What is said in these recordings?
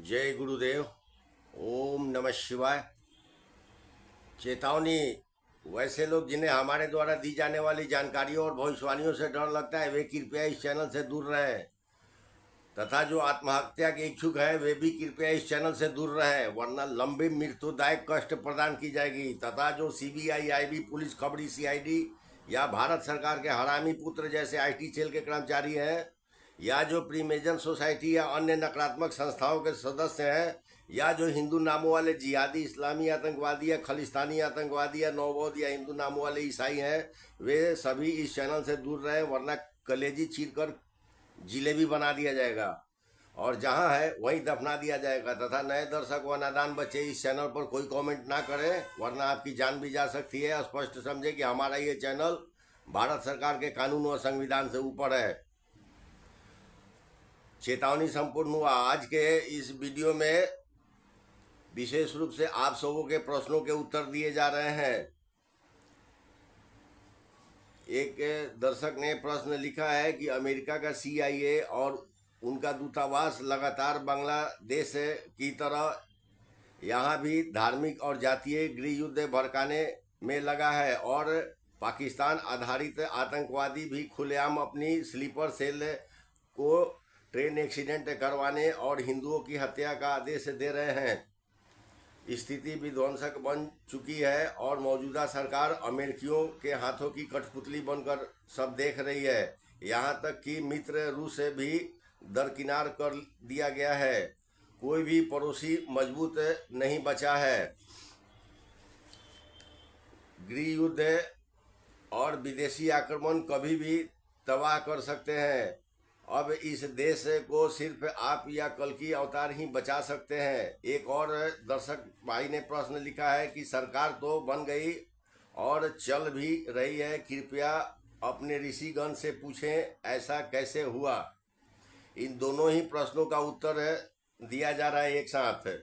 जय गुरुदेव। ओम नमः शिवाय। चेतावनी। वैसे लोग जिन्हें हमारे द्वारा दी जाने वाली जानकारियों और भविष्यवाणियों से डर लगता है वे कृपया इस चैनल से दूर रहें, तथा जो आत्महत्या के इच्छुक हैं वे भी कृपया इस चैनल से दूर रहें, वरना लंबी मृत्युदायक कष्ट प्रदान की जाएगी। तथा जो सीबीआई, आईबी, पुलिस, खबरी, सीआईडी या भारत सरकार के हरामी पुत्र जैसे आईटी सेल के कर्मचारी हैं, या जो प्रीमेजन सोसाइटी या अन्य नकारात्मक संस्थाओं के सदस्य हैं, या जो हिंदू नामों वाले जिहादी, इस्लामी आतंकवादी या खालिस्तानी आतंकवादी या नौबौद्ध या हिंदू नामों वाले ईसाई हैं, वे सभी इस चैनल से दूर रहे, वरना कलेजी चीरकर जिलेबी बना दिया जाएगा और जहां है वहीं दफना दिया जाएगा। तथा नए दर्शक व नादान बच्चे इस चैनल पर कोई कमेंट ना करें, वरना आपकी जान भी जा सकती है। स्पष्ट समझे कि हमारा ये चैनल भारत सरकार के कानून और संविधान से ऊपर है। चेतावनी संपूर्ण हुआ। आज के इस वीडियो में विशेष रूप से आप सबों के प्रश्नों के उत्तर दिए जा रहे हैं। एक दर्शक ने प्रश्न लिखा है कि अमेरिका का CIA और उनका दूतावास लगातार बांग्लादेश की तरह यहाँ भी धार्मिक और जातीय गृह युद्ध भड़काने में लगा है, और पाकिस्तान आधारित आतंकवादी भी खुलेआम अपनी स्लीपर सेल को ट्रेन एक्सीडेंट करवाने और हिंदुओं की हत्या का आदेश दे रहे हैं। स्थिति विध्वंसक बन चुकी है और मौजूदा सरकार अमेरिकियों के हाथों की कठपुतली बनकर सब देख रही है। यहाँ तक कि मित्र रूस से भी दरकिनार कर दिया गया है। कोई भी पड़ोसी मजबूत नहीं बचा है। गृह युद्ध और विदेशी आक्रमण कभी भी तबाह कर सकते हैं। अब इस देश को सिर्फ आप या कल की अवतार ही बचा सकते हैं। एक और दर्शक भाई ने प्रश्न लिखा है कि सरकार तो बन गई और चल भी रही है, कृपया अपने ऋषिगण से पूछें ऐसा कैसे हुआ। इन दोनों ही प्रश्नों का उत्तर दिया जा रहा है एक साथ।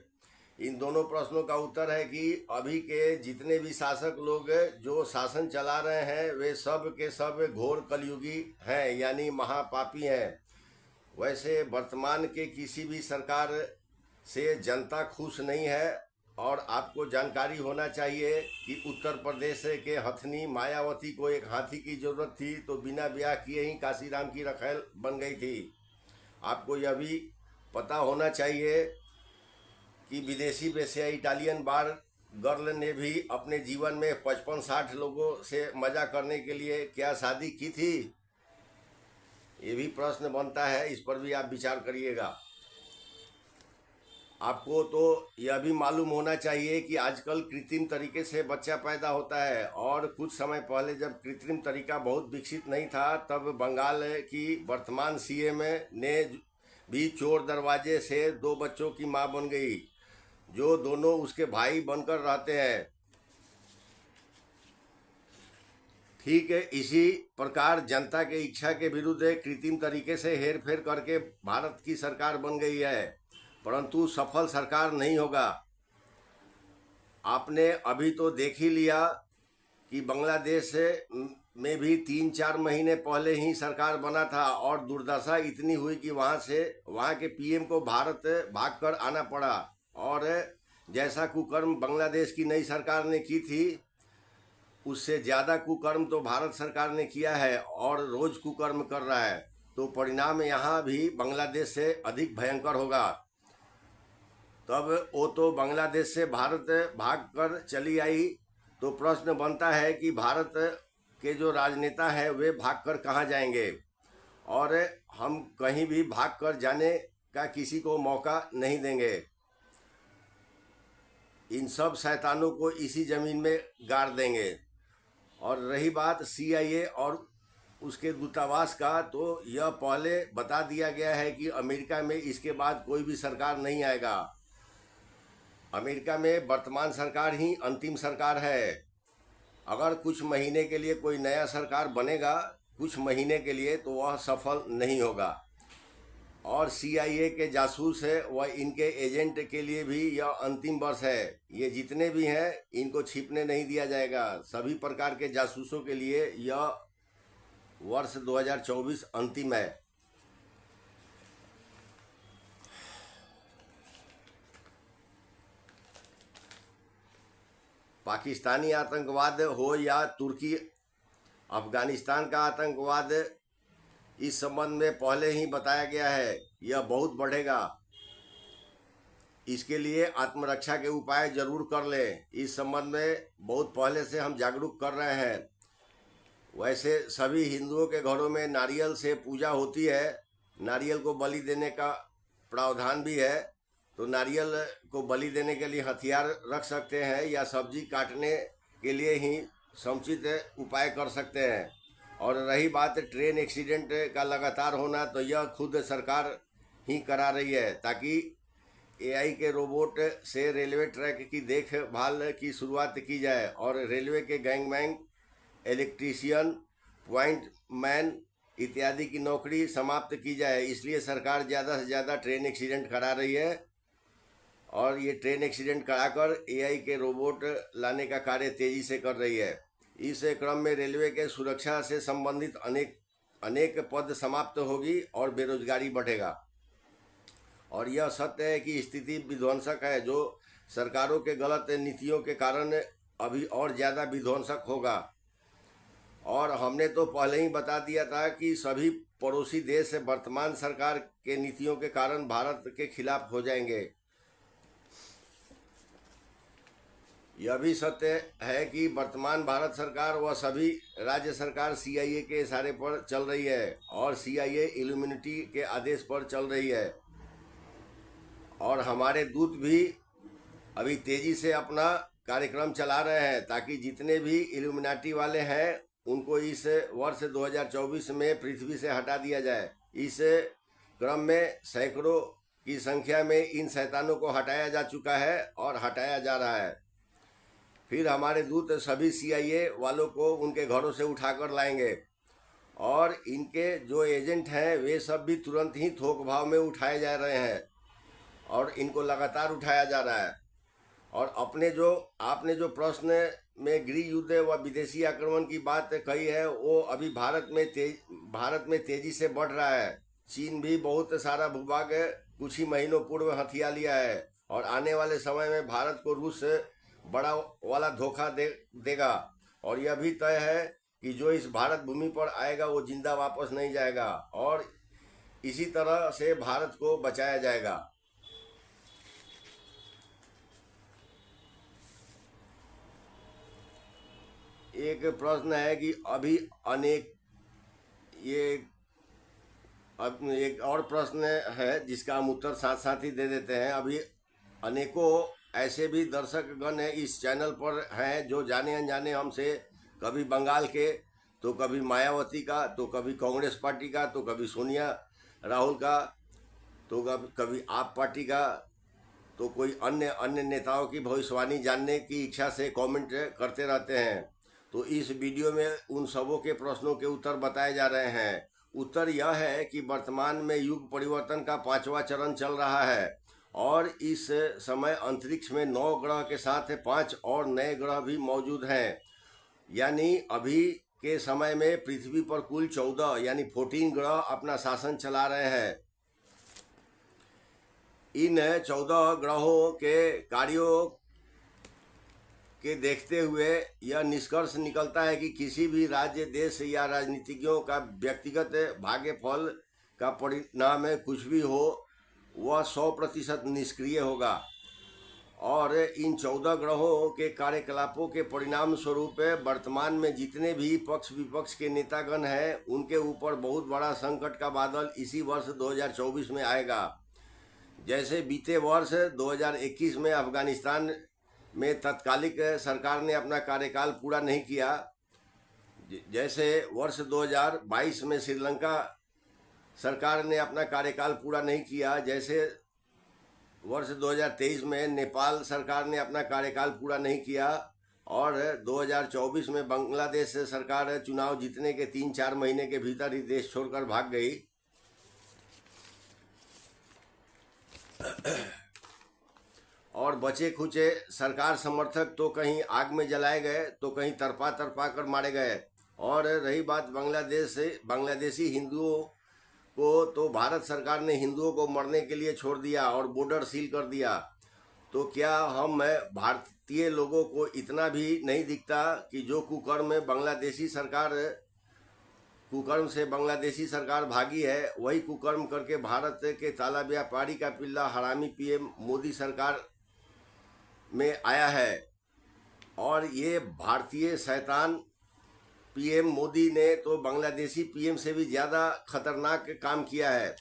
इन दोनों प्रश्नों का उत्तर है कि अभी के जितने भी शासक लोग जो शासन चला रहे हैं वे सब के सब घोर कलयुगी हैं, यानी महापापी हैं। वैसे वर्तमान के किसी भी सरकार से जनता खुश नहीं है, और आपको जानकारी होना चाहिए कि उत्तर प्रदेश के हथनी मायावती को एक हाथी की जरूरत थी तो बिना ब्याह किए ही काशीराम की रखेल बन गई थी। आपको यह भी पता होना चाहिए कि विदेशी वेश्या इटालियन बार गर्ल ने भी अपने जीवन में 55-60 लोगों से मजा करने के लिए क्या शादी की थी। ये भी प्रश्न बनता है, इस पर भी आप विचार करिएगा। आपको तो यह भी मालूम होना चाहिए कि आजकल कृत्रिम तरीके से बच्चा पैदा होता है, और कुछ समय पहले जब कृत्रिम तरीका बहुत विकसित नहीं था तब बंगाल की वर्तमान CM ने भी चोर दरवाजे से 2 बच्चों की मां बन गई, जो दोनों उसके भाई बनकर रहते हैं। ठीक है, इसी प्रकार जनता के इच्छा के विरुद्ध कृत्रिम तरीके से हेरफेर करके भारत की सरकार बन गई है, परंतु सफल सरकार नहीं होगा। आपने अभी तो देख ही लिया कि बांग्लादेश में भी 3-4 महीने पहले ही सरकार बना था, और दुर्दशा इतनी हुई कि वहाँ के PM को भारत भागकर आना पड़ा। और जैसा कुकर्म बांग्लादेश की नई सरकार ने की थी उससे ज़्यादा कुकर्म तो भारत सरकार ने किया है और रोज कुकर्म कर रहा है, तो परिणाम यहाँ भी बांग्लादेश से अधिक भयंकर होगा। तब वो तो बांग्लादेश से भारत भागकर चली आई, तो प्रश्न बनता है कि भारत के जो राजनेता है वे भागकर कहाँ जाएंगे, और हम कहीं भी भागकर जाने का किसी को मौका नहीं देंगे। इन सब शैतानों को इसी ज़मीन में गाड़ देंगे। और रही बात CIA और उसके दूतावास का, तो यह पहले बता दिया गया है कि अमेरिका में इसके बाद कोई भी सरकार नहीं आएगा। अमेरिका में वर्तमान सरकार ही अंतिम सरकार है। अगर कुछ महीने के लिए कोई नया सरकार बनेगा, कुछ महीने के लिए, तो वह सफल नहीं होगा। और CIA के जासूस है वह इनके एजेंट के लिए भी यह अंतिम वर्ष है। ये जितने भी हैं इनको छिपने नहीं दिया जाएगा। सभी प्रकार के जासूसों के लिए यह वर्ष 2024 अंतिम है। पाकिस्तानी आतंकवाद हो या तुर्की अफगानिस्तान का आतंकवाद, इस संबंध में पहले ही बताया गया है, यह बहुत बढ़ेगा। इसके लिए आत्मरक्षा के उपाय जरूर कर लें। इस संबंध में बहुत पहले से हम जागरूक कर रहे हैं। वैसे सभी हिंदुओं के घरों में नारियल से पूजा होती है, नारियल को बलि देने का प्रावधान भी है, तो नारियल को बलि देने के लिए हथियार रख सकते हैं या सब्जी काटने के लिए ही समुचित उपाय कर सकते हैं। और रही बात ट्रेन एक्सीडेंट का लगातार होना, तो यह खुद सरकार ही करा रही है, ताकि एआई के रोबोट से रेलवे ट्रैक की देखभाल की शुरुआत की जाए और रेलवे के गैंगमैन, इलेक्ट्रीशियन, पॉइंट मैन इत्यादि की नौकरी समाप्त की जाए। इसलिए सरकार ज़्यादा से ज़्यादा ट्रेन एक्सीडेंट करा रही है और ये ट्रेन एक्सीडेंट कराकर एआई के रोबोट लाने का कार्य तेज़ी से कर रही है। इस क्रम में रेलवे के सुरक्षा से संबंधित अनेक पद समाप्त होगी और बेरोजगारी बढ़ेगा। और यह सत्य है कि स्थिति विध्वंसक है, जो सरकारों के गलत नीतियों के कारण अभी और ज़्यादा विध्वंसक होगा। और हमने तो पहले ही बता दिया था कि सभी पड़ोसी देश वर्तमान सरकार के नीतियों के कारण भारत के खिलाफ हो जाएंगे। यह भी सत्य है कि वर्तमान भारत सरकार व सभी राज्य सरकार सीआईए के इशारे पर चल रही है और सीआईए इल्यूमिनेटी के आदेश पर चल रही है। और हमारे दूत भी अभी तेजी से अपना कार्यक्रम चला रहे हैं, ताकि जितने भी इल्यूमिनाटी वाले हैं उनको इस वर्ष 2024 में पृथ्वी से हटा दिया जाए। इस क्रम में सैकड़ों की संख्या में इन शैतानों को हटाया जा चुका है और हटाया जा रहा है। फिर हमारे दूत सभी सीआईए वालों को उनके घरों से उठाकर लाएंगे और इनके जो एजेंट हैं वे सब भी तुरंत ही थोक भाव में उठाए जा रहे हैं और इनको लगातार उठाया जा रहा है। और आपने जो प्रश्न में गृह युद्ध व विदेशी आक्रमण की बात कही है, वो अभी भारत में तेजी से बढ़ रहा है। चीन भी बहुत सारा भूभाग कुछ ही महीनों पूर्व हथिया लिया है और आने वाले समय में भारत को रूस बड़ा वाला धोखा देगा। और यह भी तय है कि जो इस भारत भूमि पर आएगा वो जिंदा वापस नहीं जाएगा और इसी तरह से भारत को बचाया जाएगा। एक प्रश्न है कि अभी एक और प्रश्न है जिसका हम उत्तर साथ साथ ही दे देते हैं। अभी अनेकों ऐसे भी दर्शक गण हैं इस चैनल पर हैं जो जाने अनजाने हमसे कभी बंगाल के, तो कभी मायावती का, तो कभी कांग्रेस पार्टी का, तो कभी सोनिया राहुल का, तो कभी आप पार्टी का, तो कोई अन्य नेताओं की भविष्यवाणी जानने की इच्छा से कमेंट करते रहते हैं। तो इस वीडियो में उन सबों के प्रश्नों के उत्तर बताए जा रहे हैं। उत्तर यह है कि वर्तमान में युग परिवर्तन का 5वां चरण चल रहा है और इस समय अंतरिक्ष में 9 ग्रह के साथ 5 और नए ग्रह भी मौजूद हैं। यानी अभी के समय में पृथ्वी पर कुल 14 यानी 14 ग्रह अपना शासन चला रहे हैं। इन 14 ग्रहों के कार्यों के देखते हुए यह निष्कर्ष निकलता है कि किसी भी राज्य, देश या राजनीतिज्ञों का व्यक्तिगत भाग्यफल का परिणाम कुछ भी हो वह 100% निष्क्रिय होगा और इन 14 ग्रहों के कार्यकलापों के परिणाम स्वरूप वर्तमान में जितने भी पक्ष विपक्ष के नेतागण हैं उनके ऊपर बहुत बड़ा संकट का बादल इसी वर्ष 2024 में आएगा। जैसे बीते वर्ष 2021 में अफगानिस्तान में तत्कालिक सरकार ने अपना कार्यकाल पूरा नहीं किया, जैसे वर्ष 2022 में श्रीलंका सरकार ने अपना कार्यकाल पूरा नहीं किया, जैसे वर्ष 2023 में नेपाल सरकार ने अपना कार्यकाल पूरा नहीं किया और 2024 में बांग्लादेश सरकार चुनाव जीतने के 3-4 महीने के भीतर ही देश छोड़कर भाग गई। और बचे खुचे सरकार समर्थक तो कहीं आग में जलाए गए तो कहीं तरपा कर मारे गए। और रही बात बांग्लादेशी हिंदुओं को, तो भारत सरकार ने हिंदुओं को मरने के लिए छोड़ दिया और बॉर्डर सील कर दिया। तो क्या हम भारतीय लोगों को इतना भी नहीं दिखता कि जो कुकर्म से बांग्लादेशी सरकार भागी है, वही कुकर्म करके भारत के ताला व्यापारी का पिल्ला हरामी पीएम मोदी सरकार में आया है। और ये भारतीय शैतान पीएम मोदी ने तो बांग्लादेशी पीएम से भी ज़्यादा खतरनाक काम किया है।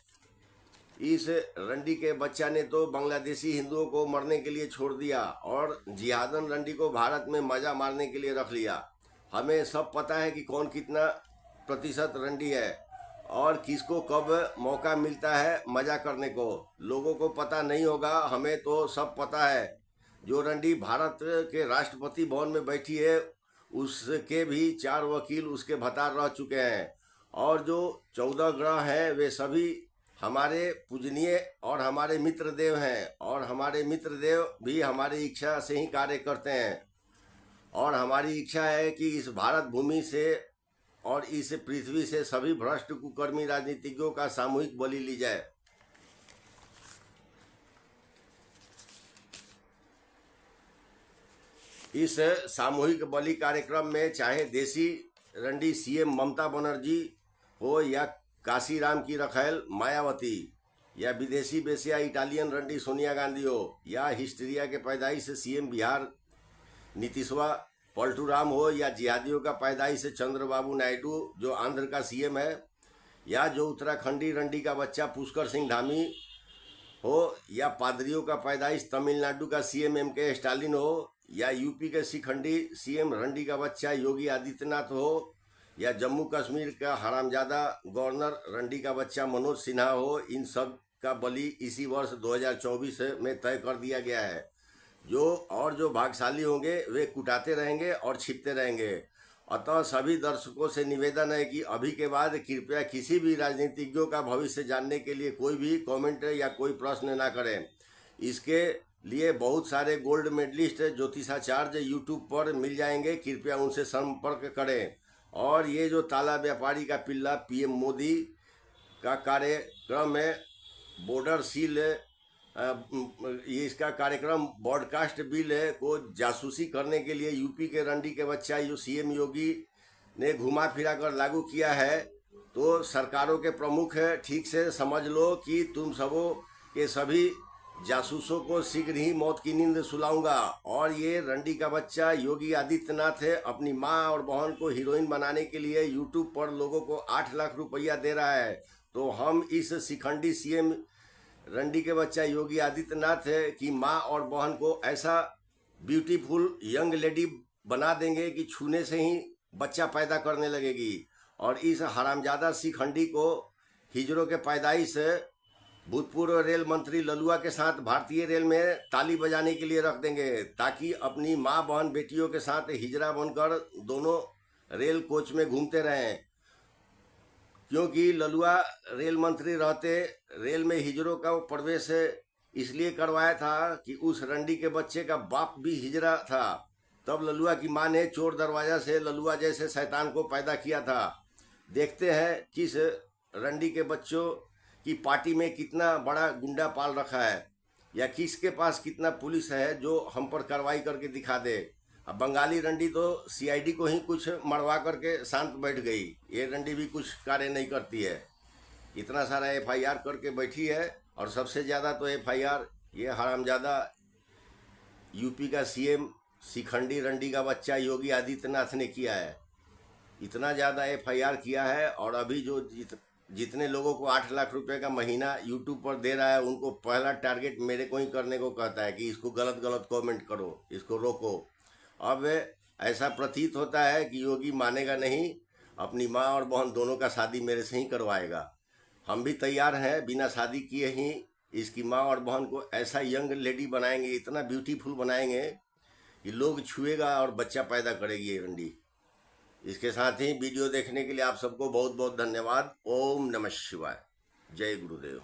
इस रंडी के बच्चा ने तो बांग्लादेशी हिंदुओं को मरने के लिए छोड़ दिया और जिहादन रंडी को भारत में मजा मारने के लिए रख लिया। हमें सब पता है कि कौन कितना प्रतिशत रंडी है और किसको कब मौका मिलता है मजा करने को। लोगों को पता नहीं होगा, हमें तो सब पता है। जो रंडी भारत के राष्ट्रपति भवन में बैठी है, उसके भी 4 वकील उसके भतार रह चुके हैं। और जो 14 ग्रह हैं वे सभी हमारे पूजनीय और हमारे मित्र देव हैं, और हमारे मित्र देव भी हमारी इच्छा से ही कार्य करते हैं। और हमारी इच्छा है कि इस भारत भूमि से और इस पृथ्वी से सभी भ्रष्ट कुकर्मी राजनीतिज्ञों का सामूहिक बलि ली जाए। इस सामूहिक बलि कार्यक्रम में चाहे देसी रंडी सीएम ममता बनर्जी हो या काशीराम की रखैल मायावती, या विदेशी बेसिया इटालियन रंडी सोनिया गांधी हो, या हिस्ट्रिया के पैदाइश से सीएम बिहार नीतीशवा पलटूराम हो, या जिहादियों का पैदाइश से चंद्रबाबू नायडू जो आंध्र का सीएम है, या जो उत्तराखंडी रंडी का बच्चा पुष्कर सिंह धामी हो, या पादरियों का पैदाइश तमिलनाडु का सीएम एमके स्टालिन हो, या यूपी के शिखंडी सीएम रंडी का बच्चा योगी आदित्यनाथ हो, या जम्मू कश्मीर का हरामजादा गवर्नर रंडी का बच्चा मनोज सिन्हा हो। इन सब का बलि इसी वर्ष 2024 में तय कर दिया गया है। जो भाग्यशाली होंगे वे कुटाते रहेंगे और छिपते रहेंगे। अतः सभी दर्शकों से निवेदन है कि अभी के बाद कृपया किसी भी राजनीतिज्ञों का भविष्य जानने के लिए कोई भी कमेंट या कोई प्रश्न ना करें। इसके लिए बहुत सारे गोल्ड मेडलिस्ट ज्योतिषाचार्य यूट्यूब पर मिल जाएंगे, कृपया उनसे संपर्क करें। और ये जो ताला व्यापारी का पिल्ला पीएम मोदी का कार्यक्रम है बॉर्डर सील, ये इसका कार्यक्रम ब्रॉडकास्ट बिल को जासूसी करने के लिए यूपी के रंडी के बच्चा सीएम योगी ने घुमा फिरा कर लागू किया है। तो सरकारों के प्रमुख ठीक से समझ लो कि तुम सबों के सभी जासूसों को शीघ्र ही मौत की नींद सुलाऊंगा। और ये रंडी का बच्चा योगी आदित्यनाथ है, अपनी माँ और बहन को हीरोइन बनाने के लिए यूट्यूब पर लोगों को 8 लाख रुपया दे रहा है। तो हम इस शिखंडी सीएम रंडी के बच्चा योगी आदित्यनाथ है कि माँ और बहन को ऐसा ब्यूटीफुल यंग लेडी बना देंगे कि छूने से ही बच्चा पैदा करने लगेगी। और इस हरामजादा शिखंडी को हिजड़ों के पैदाइश भूतपूर्व रेल मंत्री ललुआ के साथ भारतीय रेल में ताली बजाने के लिए रख देंगे, ताकि अपनी माँ बहन बेटियों के साथ हिजड़ा बनकर दोनों रेल कोच में घूमते रहें। क्योंकि ललुआ रेल मंत्री रहते रेल में हिजड़ों का प्रवेश इसलिए करवाया था कि उस रंडी के बच्चे का बाप भी हिजड़ा था। तब ललुआ की माँ ने चोर दरवाजा से ललुआ जैसे शैतान को पैदा किया था। देखते हैं किस रंडी के बच्चों की पार्टी में कितना बड़ा गुंडा पाल रखा है, या किसके पास कितना पुलिस है जो हम पर कार्रवाई करके दिखा दे। अब बंगाली रंडी तो सीआईडी को ही कुछ मरवा करके शांत बैठ गई, ये रंडी भी कुछ कार्य नहीं करती है। इतना सारा एफआईआर करके बैठी है, और सबसे ज़्यादा तो एफआईआर ये हरामजादा यूपी का सीएम शिखंडी रंडी का बच्चा योगी आदित्यनाथ ने किया है। इतना ज़्यादा एफआईआर किया है, और अभी जो जितने लोगों को 8 लाख रुपए का महीना यूट्यूब पर दे रहा है, उनको पहला टारगेट मेरे को ही करने को कहता है कि इसको गलत गलत कमेंट करो, इसको रोको। अब ऐसा प्रतीत होता है कि योगी मानेगा नहीं, अपनी माँ और बहन दोनों का शादी मेरे से ही करवाएगा। हम भी तैयार हैं, बिना शादी किए ही इसकी माँ और बहन को ऐसा यंग लेडी बनाएंगे, इतना ब्यूटीफुल बनाएंगे कि लोग छुएगा और बच्चा पैदा करेगी ये रंडी। इसके साथ ही वीडियो देखने के लिए आप सबको बहुत बहुत धन्यवाद। ओम नमः शिवाय। जय गुरुदेव।